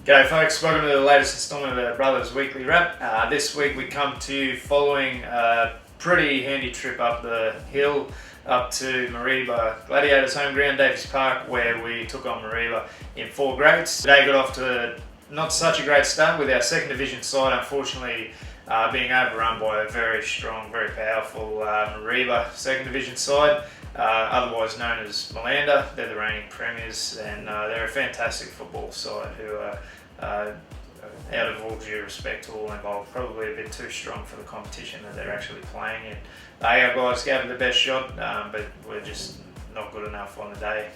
G'day folks, welcome to the latest instalment of the Brothers Weekly Wrap. This week we come to you following a pretty handy trip up the hill up to Mareeba Gladiators home ground, Davies Park, where we took on Mareeba in 4 grades. Today got off to not such a great start with our second division side, unfortunately being overrun by a very strong, very powerful Mareeba second division side. Otherwise known as Melbourne. They're the reigning premiers, and they're a fantastic football side who are, out of all due respect, all involved, probably a bit too strong for the competition that they're actually playing in. Our guys gave it the best shot, but we're just not good enough on the day.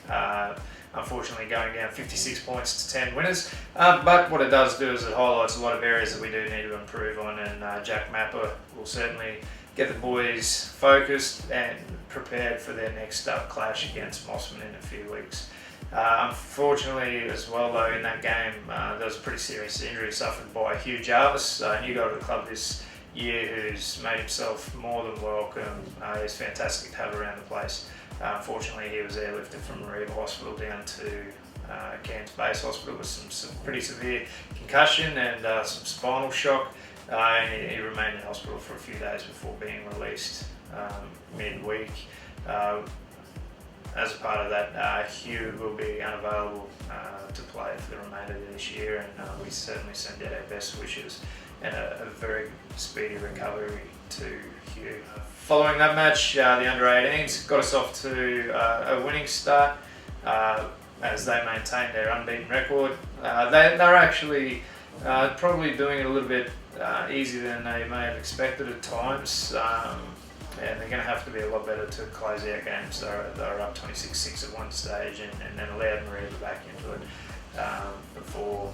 Unfortunately going down 56 points to 10 winners, but what it does do is it highlights a lot of areas that we do need to improve on, and Jack Mapper will certainly get the boys focused and prepared for their next clash against Mossman in a few weeks. Unfortunately as well though, in that game there was a pretty serious injury suffered by Hugh Jarvis, a new guy to the club this year who's made himself more than welcome. He's fantastic to have around the place. Unfortunately he was airlifted from Mareeba Hospital down to Cairns Base Hospital with some pretty severe concussion and some spinal shock. And he remained in hospital for a few days before being released midweek. As a part of that, Hugh will be unavailable to play for the remainder of this year, and we certainly send out our best wishes and a very speedy recovery to Hugh. Following that match, the under-18s got us off to a winning start as they maintained their unbeaten record. They're actually probably doing it a little bit easier than they may have expected at times, and they're going to have to be a lot better to close out games. They're up 26-6 at one stage, and then allowed Mareeba back into it before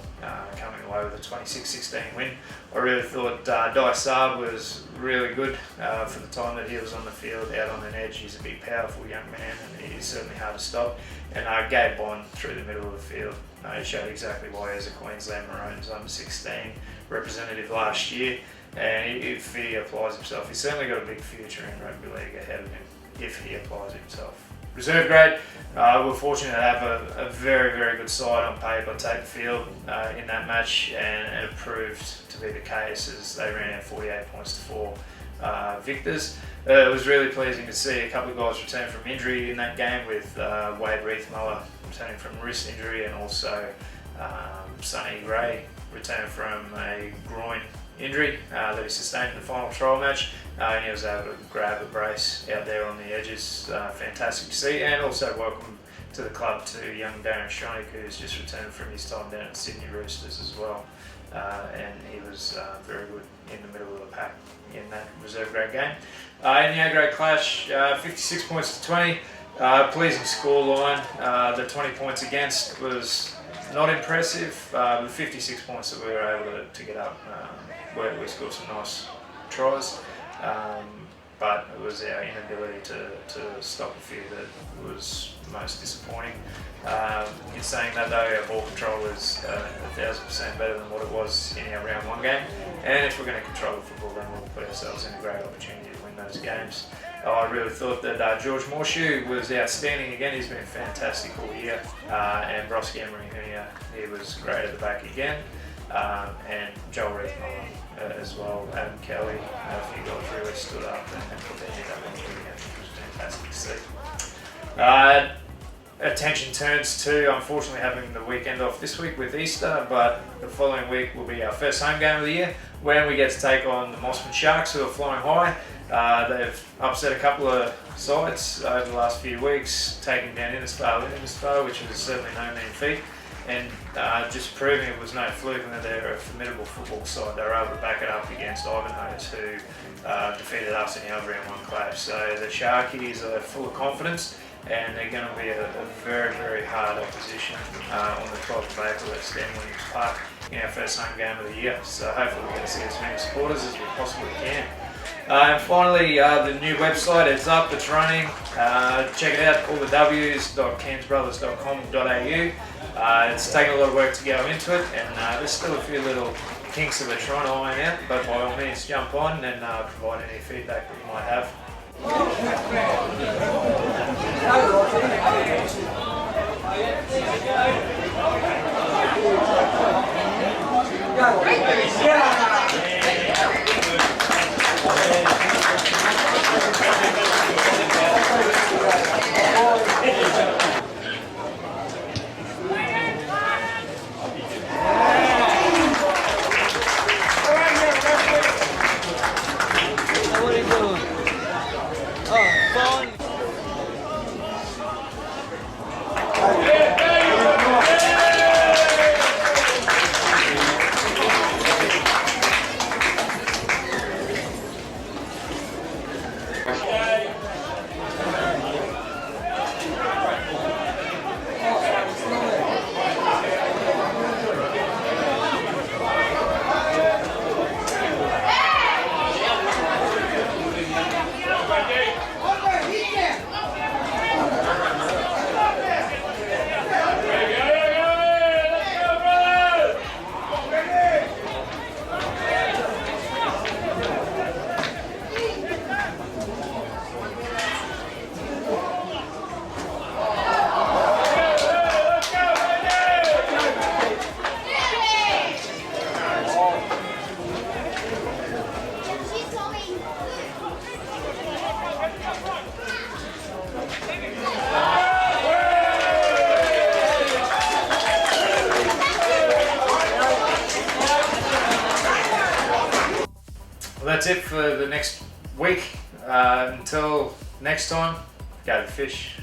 coming away with a 26-16 win. I really thought Di Saab was really good for the time that he was on the field, out on an edge. He's a big, powerful young man, and he's certainly hard to stop. And Gabe Bond through the middle of the field. He showed exactly why he was a Queensland Maroons under 16 representative last year, and if he applies himself, he's certainly got a big future in rugby league ahead of him if he applies himself. Reserve grade, we're fortunate to have a very, very good side on paper take the field in that match, and it proved to be the case as they ran out 48 points to 4 victors. It was really pleasing to see a couple of guys return from injury in that game, with Wade Reithmuller returning from wrist injury, and also Sonny Gray returned from a groin injury that he sustained in the final trial match, and he was able to grab a brace out there on the edges. Fantastic to see, and also welcome to the club to young Darren Schronik, who's just returned from his time down at Sydney Roosters as well, and he was very good in the middle of the pack in that reserve grade game. In the A grade clash, 56 points to 20, pleasing score line. The 20 points against was not impressive. The 56 points that we were able to get up, where we scored some nice tries, but it was our inability to stop a few that was most disappointing. In saying that though, our ball control is 1,000% better than what it was in our round 1 game, and if we're going to control the football, then we'll put ourselves in a great opportunity to win those games. I really thought that George Morshew was outstanding again. He's been fantastic all year, and Broski Emery-Hunia, he was great at the back again, and Joel Reithmuller as well. Adam Kelly, a few guys really stood up and put their head up on the weekend, which was fantastic to see. Attention turns to, unfortunately, having the weekend off this week with Easter, but the following week will be our first home game of the year, when we get to take on the Mossman Sharks, who are flying high. They've upset a couple of sides over the last few weeks, taking down Innisfail, which is certainly no mean feat, and just proving it was no fluke and that they're a formidable football side. They were able to back it up against Ivanhoe's, who defeated us in the other round 1 clash. So the Sharkies are full of confidence, and they're going to be a very, very hard opposition on the 12th of April at Stan Williams Park in our first home game of the year. So hopefully we're going to see as many supporters as we possibly can. And finally, the new website is up, it's running. Check it out, all the w's.cairnsbrothers.com.au. It's taken a lot of work to go into it, and there's still a few little kinks that we're trying to iron out, but by all means jump on and provide any feedback that you might have. Thank you. Well, that's it for the next week. Until next time, go to the fish.